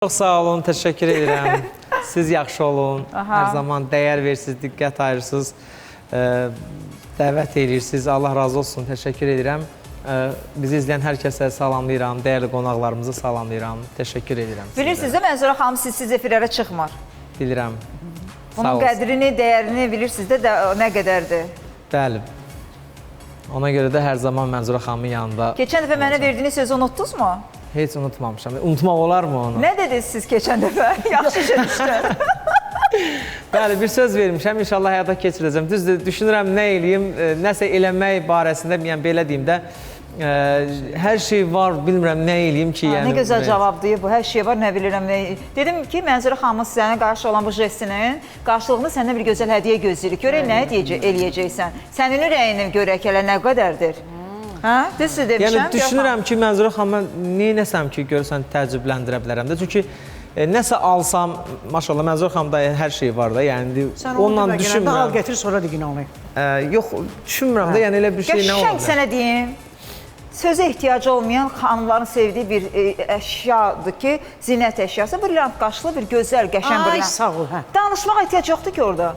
Çox sağ olun, təşəkkür edirəm. Siz yaxşı olun, hər zaman dəyər verirsiniz, diqqət ayırırsınız, dəvət edirsiniz. Allah razı olsun, təşəkkür edirəm. Bizi izləyən hər kəsə salamlayıram, dəyərli qonaqlarımızı salamlayıram, təşəkkür edirəm. Bilirsiniz də Mənzurə xanım sizsiz efirlərə çıxmır. Bilirəm. Onun qədrini, dəyərini bilirsiniz də nə qədərdir? Bəli. Ona görə də hər zaman Mənzurə xanımın yanında. Keçən dəfə mənə verdiyiniz sözü unutdunuzmu? Heç unutmamışam. Unutmaq olar mı onu? Nə dediniz siz keçən dəfə? Yaxşı düşdü. Bəli, bir söz vermişəm. İnşallah həyata keçirəcəm. Düzdür, düşünürəm nə eləyim, nəsə eləmək barəsində, yəni belə deyim də, hər şey var, bilmirəm nə eləyim ki, yəni. Nə gözəl cavabdır bu, hər şey var, nə bilirəm nə. Dedim ki, Mənzurə xanımın sənə qarşı olan bu jestinin qarşılığında səndən bir gözəl hədiyyə gözləyirik. Görək nə eləyəcəksən. Sənin ürəyinin görək hələ nə qədərdir. Hə? Düzdür demişəm. Yəni düşünürəm ki, Mənzurə xanım mən neynəsəm ki, görürsən təəccübləndirə bilərəm də. Çünki nəsə alsam, maşallah Mənzurə xanımda hər şey var da. Yəni onunla düşünmürəm. Al gətir, sonra digin onu. Yox, düşünmürəm də, yəni elə bir şey nə ola bilər. Qəşəng sənə deyim. Sözə ehtiyacı olmayan xanımların sevdiyi bir əşyadır ki, zinət əşyası. Brilyant qaşlı bir gözəl, qəşəng brilyant. Ay, sağ ol, hə. Danışmaq ehtiyac yoxdur ki orada.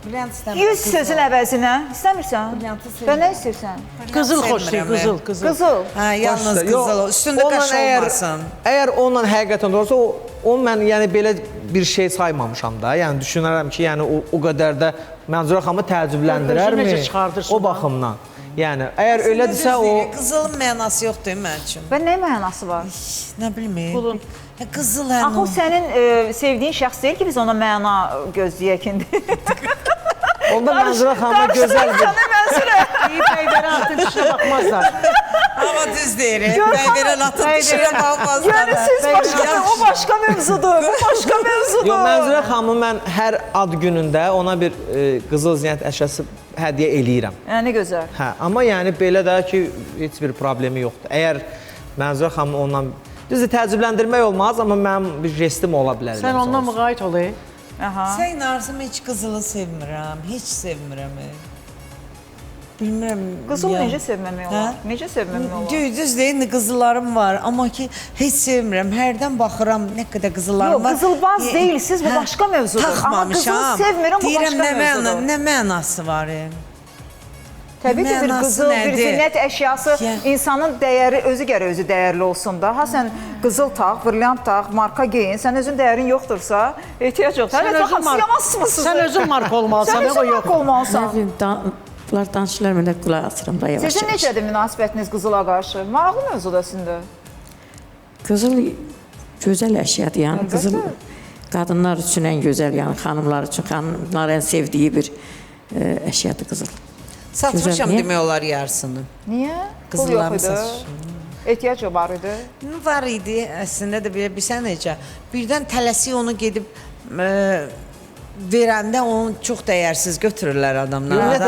Brilyant istəmirəm. 100 sözün əvəzinə. İstəmirsən? Brilyantı sevmirəm. Və nə istəyirsən? Qızıl xoşlayır, qızıl, qızıl. Qızıl. Hə, yalnız qızıl. Üstündə qaş olmasın. Əgər onunla həqiqətən doğrusa, onu mən yəni belə bir şey saymamışam da. Yəni düşünərəm ki, yəni o qədər də Mənzurə xanımı təəccübləndirərmi? O baxımdan. Yəni əgər elədirsə o Qızılın mənası yoxdur mənim üçün. Və nə mənası var? Nə bilmir. Pulun. Qızıl hər Axı o sənin sevdiyin şəxs deyil ki, biz ona məna gözləyək indi. onda Mənzurə xanıma gözəl bir... İyi peyvərə atın dişinə baxmazlar. Amma düz deyir. Peyvərə atın dişinə baxmazlar. Yəni siz başqa, o başqa mövzudur, bu başqa mövzudur. Yox, Mənzurə xanımı mən hər ad günündə ona bir qızıl zinət əşyası hədiyyə eləyirəm. Yəni gözəl. Hə, amma yəni belə də ki, heç bir problemi yoxdur. Əgər Mənzurə xanımı ondan... Düzdür, təəccübləndirmək olmaz, amma mənim bir jestim ola bilər. Sən ondan müqayət ol. Sən arzum heç qızılı sevmirəm, heç sevmirəm. Bilmirəm. Qızıl necə sevməmək olar? Necə sevməmək olar? Düz deyil, qızıllarım var, amma ki, heç sevmirəm. Hərdən baxıram, nə qədər qızıllarım var. Yox, qızılbaz deyilsiniz, bu başqa mövzudur. Taxmamışam. Amma qızıl sevmirəm, bu başqa mövzudur. Nə mənası var? Təbii ki, bir qızıl, bir zinət əşyası, insanın dəyəri, özü gərək özü dəyərli olsun da. Ha, sən qızıl tax, brilyant tax, marka geyin, sən özün dəyərin yoxdursa, ehtiyac yoxdur. Sən özün marka olmalısan, sən özün marka olmalısan. Bunlar danışırlar, mən də qulaq asıram da yavaş-yavaş. Sizin necədir münasibətiniz qızıla qarşı? Maraqlı mövzuda sizdə. Qızıl gözəl əşyadır, yəni qızıl qadınlar üçün ən gözəl, yəni xanımlar üçün, xanımlar ən sevdiyi bir əşyadır qızıl. Satmışam demək olar yarısını. Niyə? Qızıllarımı satmışam. Ehtiyac var idi? Var idi, əslində də bilsən necə. Birdən tələsik onu gedib verəndə onu çox dəyərsiz götürürlər adamlar.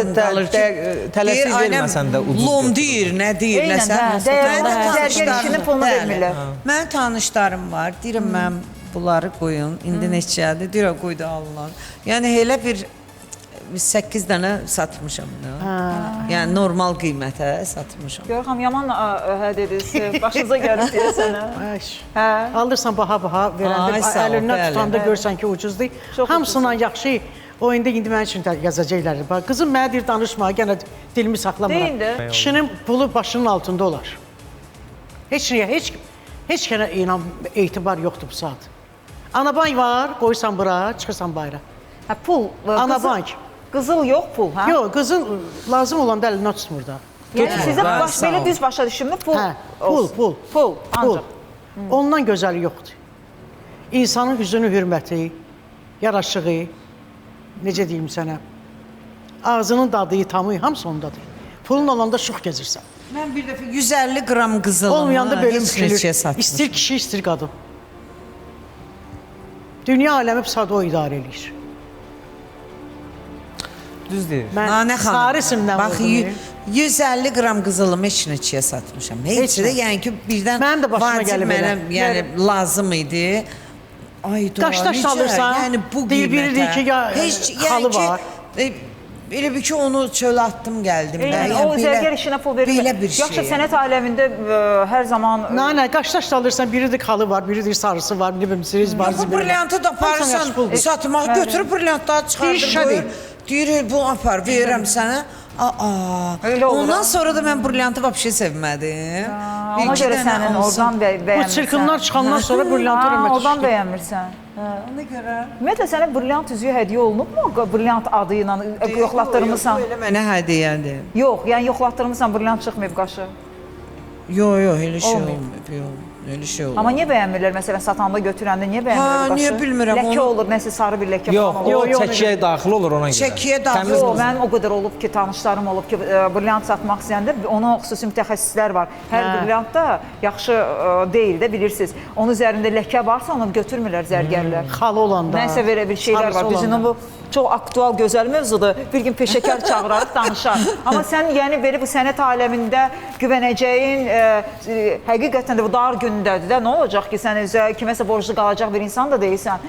Tələsik verməsən də ucuz. Lom deyir, nə deyir, nəsə. Zərgər işinin pulunu vermirlər. Mənim tanışlarım var, deyirəm mən bunları qoyun, indi neçədir, deyirəm qoydu alınan. Yəni elə bir 8 dənə satmışam. Yəni normal qiymətə satmışam. Görürəm, yaman hə dediniz, başınıza gəlib deyəsənə. Alırsan baha-baha verəndə, əlindən tutanda görsən ki, ucuzdur. Hamısından yaxşı, o indi mənim üçün yazacaqlar. Qızım mənə deyir, danışma, gənə dilimi saxlamıram. Kişinin pulu başının altında olar. Heç kənə etibar yoxdur bu saat. Anabank var, qoysan bura, çıxırsan bayra. Pul, anabank. Qızıl yox, pul, hə? Yox, qızıl lazım olanda əlindən tutmur da. Yəni sizə belə düz başa düşümlü pul olsun. Pul, ancaq. Ondan gözəli yoxdur. İnsanın üzünü hürməti, yaraşığı, necə deyim sənə, ağzının dadı, tamı, hamısı ondadır. Pulun olanda şux gezirsən. Mən bir dəfə 150 qram qızılımı olmayanda bölüm heç neçəyə satmışam. İstir kişi, istir qadın. Dünya aləmi sadə o idarə edir. Düz deyir. Mən sarı isimdən bax, 150 qram qızılımı heç neçəyə satmışam. Heç də, yəni ki, birdən vacib mənə lazım idi. Ay, qaşdaş alırsan, yəni bu qiymətə. Biri deyir ki, xalı var. elə bir ki onu çölə attım gəldim də. Yəni, o zərgər işinə pul verir. Belə bir şey. Yaxşı, sənət aləmində hər zaman... Nə, qaşdaş da alırsan, biridir xalı var, biridir sarısı var, bir siriz var, Bu brilyantı da aparırsan, satmaq, götürüb brilyantları çıxardır, qoyur. Deyir, bu apar, verirəm sənə. Ondan sonra da mən brilyantı vəbşə sevmədim. Ona görə sənin oradan bəyənmirsən. Bu çirkınlar çıxandan sonra brilyantı hörmət Oradan bəyənmirsən. Ona görə. Ümumiyyətlə, sənə brilyant üzüyü hədiyyə olunubmu? Brilyant adı ilə yoxlatdırmısan? Elə mənə hədiyyədir. Yox, yəni yoxlatdırmısan, brilyant çıxmayıb qaşı. Yox, elə şey olmayıb, yox. Elə şey olur. Amma niyə bəyənmirlər? Məsələn, satanda götürəndə niyə bəyənmirlər qaşı? Niyə bilmirəm. Ləkə olur, nəsə sarı bir ləkə falan olur. Yox, o çəkiyə daxil olur ona görə. Çəkiyə daxil Yox, mənim o qədər olub ki, tanışlarım olub ki, brilyant satmaq istəyəndə ona xüsusi mütəxəssislər var. Hər brilyant da yaxşı deyil də, bilirsiniz. Onun üzərində ləkə varsa, onu götürmürlər zərgərlər. Xalı olanda. Nəsə belə bir şeylər var. Bizim bu çox aktual, gözəl mövzudur. Bir gün peşəkar çağırarıq, danışar. Amma sən yəni belə bu sənət aləmində güvənəcəyin, həqiqətən də bu dar gündədir də, nə olacaq ki, sən özə kiməsə borclu qalacaq bir insan da deyilsən.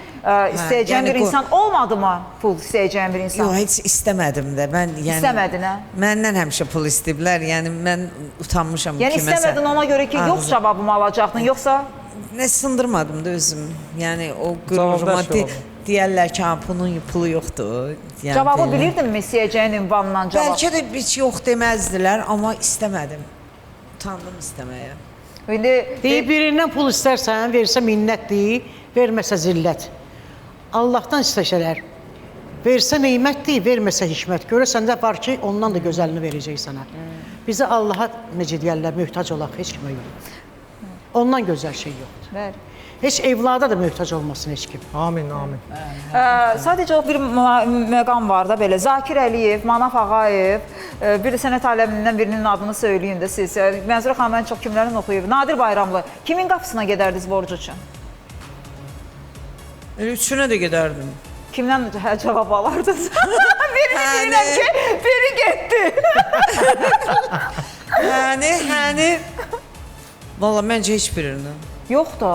İstəyəcəyin bir insan olmadı mı pul istəyəcəyin bir insan? Yox, heç istəmədim də. Mən yəni İstəmədin, hə? Məndən həmişə pul istəyiblər. Yəni mən utanmışam Yəni kiməsə. istəmədin ona görə ki, yox cavabımı alacaqdın, yoxsa? Nə sındırmadım da özüm. Yəni o qüruruma deyərlər ki, bunun pulu yoxdur. Yəni, Cavabı bilirdinmi istəyəcəyin ünvanla cavab? Bəlkə də heç yox deməzdilər, amma istəmədim. Utandım istəməyə. Deyib birindən pul istərsən, versə minnətdir, verməsə zillət. Allahdan istəşələr. Versə neymətdir, verməsə hikmət. Görəsən də var ki, ondan da gözəlini verəcək sənə. Bizə Allaha, necə deyərlər, möhtac olaq, heç kimə yox. Ondan gözəl şey yoxdur. Bəli. Heç evlada da möhtac olmasın heç kim. Amin, amin. Sadəcə o bir məqam var da belə. Zakir Əliyev, Manaf Ağayev, bir də sənət aləmindən birinin adını söyləyin də siz. Mənzurə xanım ən çox kimlərin oxuyub? Nadir Bayramlı. Kimin qapısına gedərdiniz borc üçün? Üçünə də gedərdim. Kimdən cavab alardınız? Birini bilirəm ki, biri getdi. Həni. Valla məncə heç birindən. Yox da.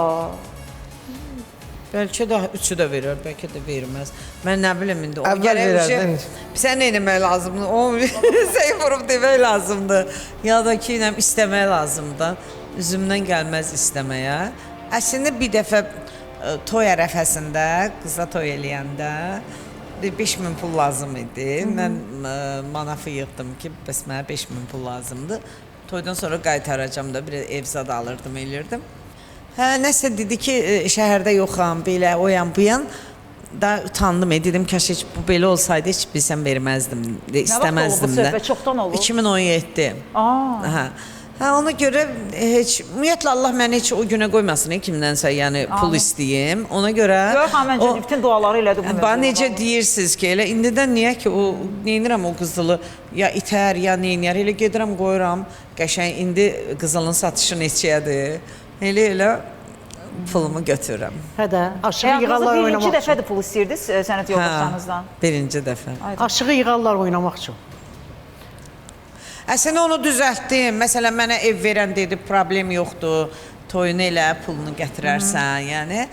Bəlkə də üçü də verir, bəlkə də verməz. Mən nə bilim indi. Əvvəl verərdin. Sən nə etmək lazımdır? O şey vurub demək lazımdır. Ya da ki, istəmək lazımdır. Üzümdən gəlməz istəməyə. Əslində bir dəfə toy ərəfəsində, qıza toy eləyəndə 5000 pul lazım idi. Mən manafı yığdım ki, bəs mənə 5000 pul lazımdır. Toydan sonra qaytaracam da, bir ev zad alırdım, elirdim. Nəsə dedi ki, şəhərdə yoxam, belə, oyam, buyan. Da utandım, dedim ki, heç bu belə olsaydı, heç bilsəm verməzdim, istəməzdim də. Nə vaxt olub bu söhbət, çoxdan olub? 2017. Ona görə heç, ümumiyyətlə Allah məni heç o günə qoymasın, kimdənsə, yəni pul istəyim. Ona görə... Yox, məncə bütün duaları elədi bu mövzuda. Necə deyirsiniz ki, elə indidən niyə ki, neynirəm o qızılı, ya itər, ya neyniyər, elə gedirəm, qoyuram, qəşəng, indi qızılın satışı neçəyədir, elə pulumu götürürəm. Hədə, aşığı yığarlar oynamaq üçün. Birinci dəfədir pul istəyirdiniz sənət yoldaşlarınızdan? Birinci dəfə. Aşığı yığarlar oynamaq üçün. Əslində onu düzəltdim. Məsələn, mənə ev verən dedi, problem yoxdur. Toyunu elə, pulunu gətirərsən, yəni.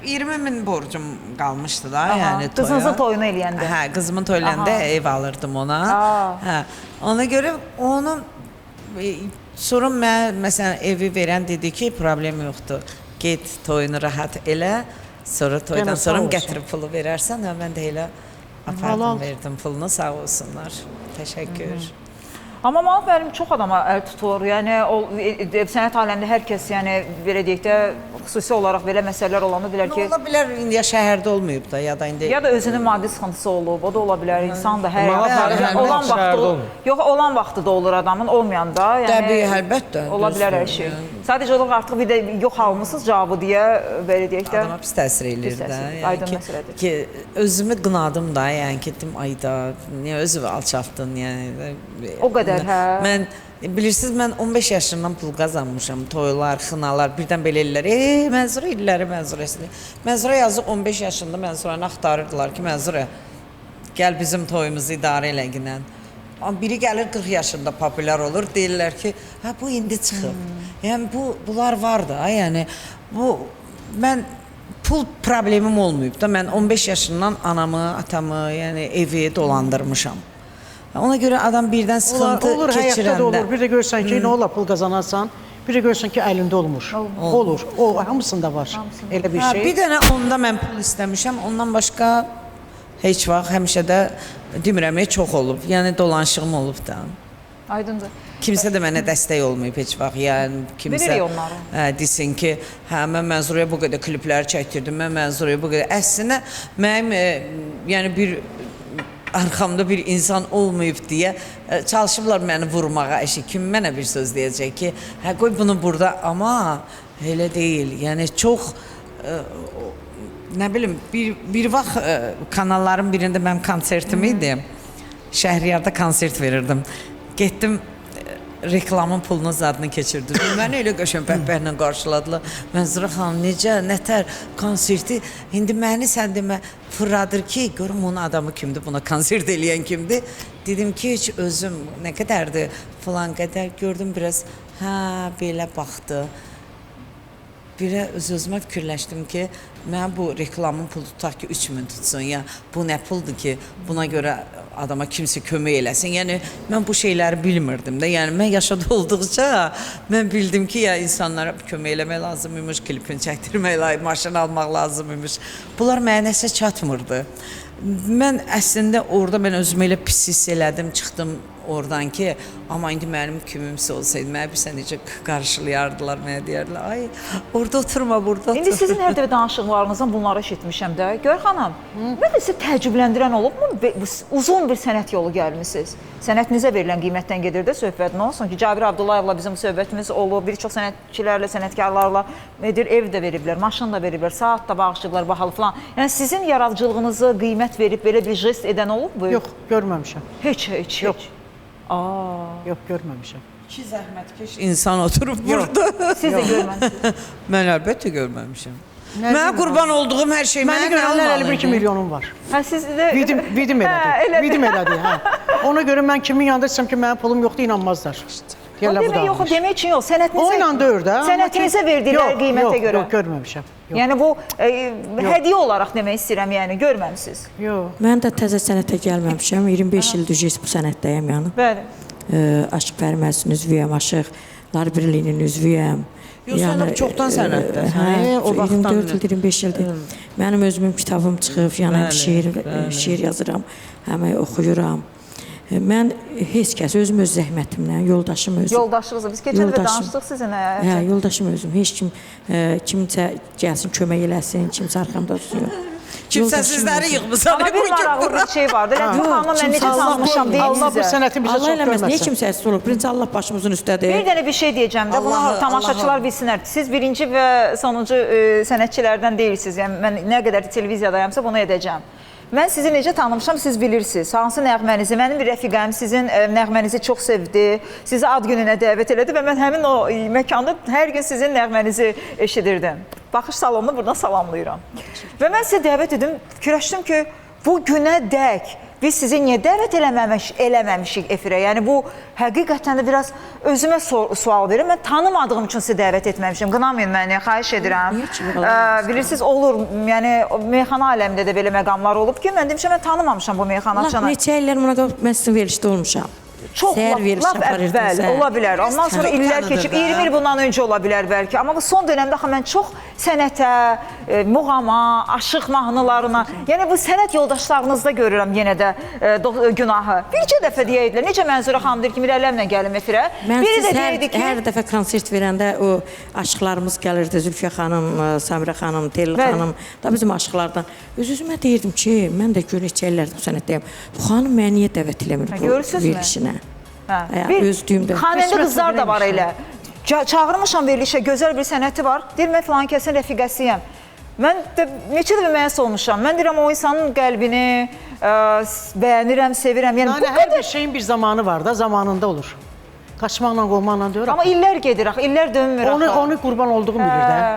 20.000 borcum qalmışdı da, yəni toya. Qızınızın toyunu eləyəndə? Hə, qızımın toy eləyəndə ev alırdım ona. Ona görə onun, sonra mən, məsələn, evi verən dedi ki, problem yoxdur. Get, toyunu rahat elə, sonra toydan sonra gətirib pulu verərsən, mən də elə apardım, verdim pulunu, sağ olsunlar. Təşəkkür. Amma Manaf müəllim çox adama əl tutur. Yəni sənət aləmində hər kəs, yəni belə deyək də, xüsusi olaraq belə məsələlər olanda deyirlər ki, ola bilər indi şəhərdə olmayıb da, ya da indi ya da özünün maddi sıxıntısı olub, o da ola bilər. İnsan da hər olan vaxtı, yox, olan vaxtı da olur adamın, olmayan da. Təbii, əlbəttə. Ola bilər hər şey. Sadəcə olaraq artıq bir də yox almısınız cavabı deyə belə deyək də. Adama pis təsir eləyir də. Aydın məsələdir. Ki özümü qınadım da, yəni ki, dedim ayda niyə özümü alçaltdın, yəni. O qədər, hə. Mən bilirsiniz, mən 15 yaşından pul qazanmışam, toylar, xınalar, birdən belə ellər. Mənzurə illəri Mənzurəsini. Mənzurə yazıq 15 yaşında Mənzurəni axtarırdılar ki, Mənzurə gəl bizim toyumuzu idarə eləginən. Biri gəlir 40 yaşında populyar olur, deyirlər ki, hə bu indi çıxıb. Yəni bunlar var da, yəni mən pul problemim olmayıb da, mən 15 yaşından anamı, atamı, yəni evi dolandırmışam. Ona görə adam birdən sıxıntı Olur, həyatda da olur. keçirəndə. Bir də görsən ki, nə ola pul qazanarsan, bir də görsən ki, əlində olmur. Olur. O hamısında var. Elə bir şey. Bir dənə onda mən pul istəmişəm, ondan başqa heç vaxt, həmişə də demirəm, çox olub. Yəni dolanışığım olub da. Aydındır. Kimsə də mənə dəstək olmayıb heç vaxt. Yəni kimsə Bilirik onları. desin ki, hə mən Mənzuraya bu qədər kliplər çəkdirdim, mən Mənzuraya bu qədər. Əslində mənim yəni bir arxamda bir insan olmayıb deyə çalışıblar məni vurmağa. Kim mənə bir söz deyəcək ki, hə qoy bunu burada, amma elə deyil. Yəni çox nə bilim bir vaxt kanalların birində mənim konsertim idi. Şəhriyarda konsert verirdim. Getdim reklamın pulunu zadını keçirdim. Məni elə qəşəng bəhbəhlə qarşıladılar. Mənzura xanım necə, nətər konserti indi məni sən demə fırladır ki, görüm onun adamı kimdir, buna konsert eləyən kimdir. Dedim ki, heç özüm nə qədərdir falan qədər gördüm biraz. Hə, belə baxdı. Birə öz-özümə fikirləşdim ki, mən bu reklamın pulu tutaq ki 3000 tutsun, ya bu nə puldur ki, buna görə adama kimsə kömək eləsin. Yəni mən bu şeyləri bilmirdim də. Yəni mən yaşada olduqca mən bildim ki, ya insanlara kömək eləmək lazım imiş, klipini çəkdirmək lazım, maşın almaq lazım imiş. Bunlar mənə nəsə çatmırdı. Mən əslində orada mən özümü elə pis hiss elədim, çıxdım oradan ki, amma indi mənim kimimsə olsaydı, mənə bilsə necə qarşılayardılar, mənə deyərdilər, ay, orada oturma, burada otur. İndi sizin hər dəfə danışıqlarınızdan bunları eşitmişəm də. Gör xanım, mən də sizi təəccübləndirən olubmu? Uzun bir sənət yolu gəlmisiniz. Sənətinizə verilən qiymətdən gedir də söhbət. Nə olsun ki, Cabir Abdullayevla bizim söhbətimiz olub, bir çox sənətçilərlə, sənətkarlarla ev də veriblər, maşın da veriblər, saat da bağışlayıblar, bahalı falan. Yəni sizin yaradıcılığınızı qiymət verib belə bir jest edən olubmu? Yox, görməmişəm. Heç. Yox. Yox, görməmişəm. İki zəhmətkeş insan oturub burada. Siz də görməmisiniz. Mən əlbəttə görməmişəm. Mənə qurban olduğum hər şey Mənə görə 52 milyonum var. Hə, siz də... Vidim elədi. Vidim elədi, hə. Ona görə mən kimin yanında desəm ki, mənim pulum yoxdur, inanmazlar. Demək üçün yox, o ilə deyir də. Sənətinizə verdikləri qiymətə görə. Yox, görməmişəm. Yəni bu hədiyyə olaraq demək istəyirəm, yəni görməmisiniz. Yox. Mən də təzə sənətə gəlməmişəm. 25 ildir bu sənətdəyəm yəni. Bəli. Aşıq Pərməsinin üzvüyəm, Aşıq Larbrillinin üzvüyəm. Yox, sən də çoxdan sənətdəsən. O vaxtdan 24 ildir, 25 ildir. Mənim özümün kitabım çıxıb, yəni şeir yazıram, həm oxuyuram. Mən heç kəs, özüm öz zəhmətimlə, yoldaşım özüm. Yoldaşınızı, biz keçən dəfə danışdıq sizinlə. Hə, yoldaşım özüm. Heç kim, kimsə gəlsin, kömək eləsin, kimsə arxamda tutsun. Kimsə sizləri yığmısan. Amma bir maraqlı bir şey vardı. Xanımla mən necə tanımışam deyim sizə. Allah bu sənəti bizə çox görməsin. Niyə kimsə əsas olub? Birinci Allah başımızın üstədir. Bir dənə bir şey deyəcəm də, bunu tamaşaçılar bilsinlər. Siz birinci və sonuncu sənətçilərdən deyilsiniz. Yəni mən nə qədər televiziyadayamsa bunu edəcəm. Mən sizi necə tanımışam, siz bilirsiniz. Hansı nəğmənizi, mənim bir rəfiqəm sizin nəğmənizi çox sevdi, sizi ad gününə dəvət elədi və mən həmin o məkanda hər gün sizin nəğmənizi eşidirdim. Baxış salonunu buradan salamlayıram. Və mən sizə dəvət edim, fikirləşdim ki, bu günə dək biz sizi niyə dəvət eləməmişik efirə? Yəni bu həqiqətən də biraz özümə sual verir. Mən tanımadığım üçün sizi dəvət etməmişim. Qınamayın məni, xahiş edirəm. Bilirsiniz, olur, yəni meyxana aləmində də belə məqamlar olub ki, mən demişəm, mən tanımamışam bu meyxanaçını. Neçə illər buna qalıb, mən sizin verilişdə olmuşam. Çox laf əvvəl ola bilər. Ondan sonra illər keçib, 20 il bundan öncə ola bilər bəlkə. Amma bu son dönəmdə mən çox sənətə, muğama, aşıq mahnılarına, yəni bu sənət yoldaşlarınızda görürəm yenə də günahı. Bircə dəfə deyəydilər, necə Mənzurə xanım deyir ki, Mirəlləmlə gəlim efirə. Mən siz hər dəfə konsert verəndə o aşıqlarımız gəlirdi, Zülfiyə xanım, Samirə xanım, Telli xanım, da bizim aşıqlardan. Öz-özümə deyirdim ki, mən də gör neçə illərdir bu sənətdəyəm. Bu xanım məni niyə dəvət eləmir bu verilişinə? Xanəndə qızlar da var elə. Çağırmışam verilişə, gözəl bir sənəti var. Deyir, mən filan kəsin rəfiqəsiyəm. Mən də neçə dəfə məhz olmuşam. Mən deyirəm, o insanın qəlbini bəyənirəm, sevirəm. Yəni, hər bir şeyin bir zamanı var da, zamanında olur. Qaçmaqla, qolmaqla deyir. Amma illər gedir, illər dönmür. Onu qurban olduğum bilir də.